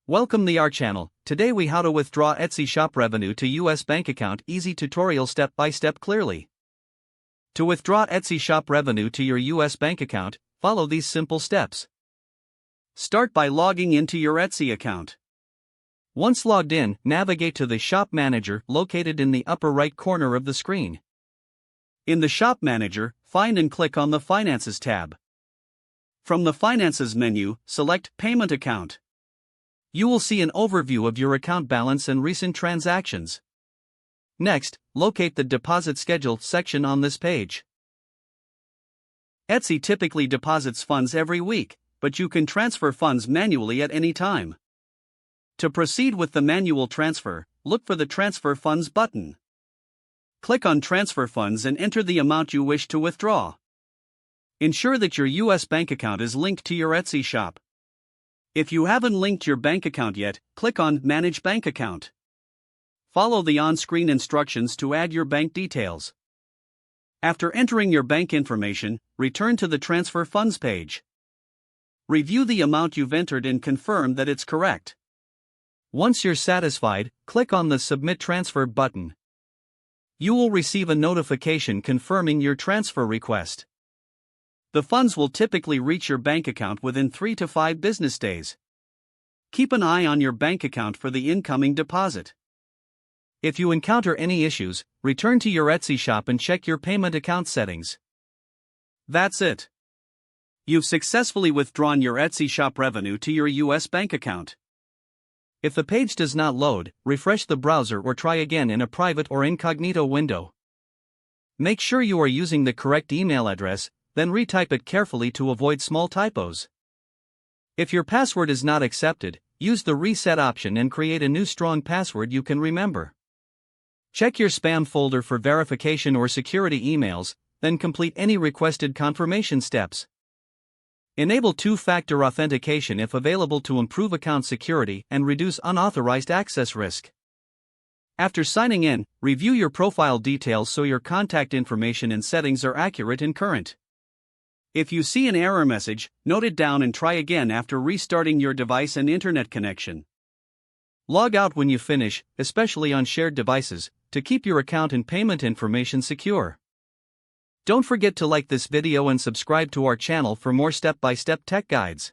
Welcome to our channel. Today we how to withdraw Etsy shop revenue to US bank account. Easy tutorial step by step clearly. To withdraw Etsy shop revenue to your US bank account, follow these simple steps. Start by logging into your Etsy account. Once logged in, navigate to the Shop Manager located in the upper right corner of the screen. In the Shop Manager, find and click on the Finances tab. From the Finances menu, select Payment Account. You will see an overview of your account balance and recent transactions. Next, locate the Deposit Schedule section on this page. Etsy typically deposits funds every week, but you can transfer funds manually at any time. To proceed with the manual transfer, look for the Transfer Funds button. Click on Transfer Funds and enter the amount you wish to withdraw. Ensure that your US bank account is linked to your Etsy shop. If you haven't linked your bank account yet, click on Manage Bank Account. Follow the on-screen instructions to add your bank details. After entering your bank information, return to the Transfer Funds page. Review the amount you've entered and confirm that it's correct. Once you're satisfied, click on the Submit Transfer button. You will receive a notification confirming your transfer request. The funds will typically reach your bank account within 3 to 5 business days. Keep an eye on your bank account for the incoming deposit. If you encounter any issues, return to your Etsy shop and check your payment account settings. That's it. You've successfully withdrawn your Etsy shop revenue to your US bank account. If the page does not load, refresh the browser or try again in a private or incognito window. Make sure you are using the correct email address, then retype it carefully to avoid small typos. If your password is not accepted, use the reset option and create a new strong password you can remember. Check your spam folder for verification or security emails, then complete any requested confirmation steps. Enable two-factor authentication if available to improve account security and reduce unauthorized access risk. After signing in, review your profile details so your contact information and settings are accurate and current. If you see an error message, note it down and try again after restarting your device and internet connection. Log out when you finish, especially on shared devices, to keep your account and payment information secure. Don't forget to like this video and subscribe to our channel for more step-by-step tech guides.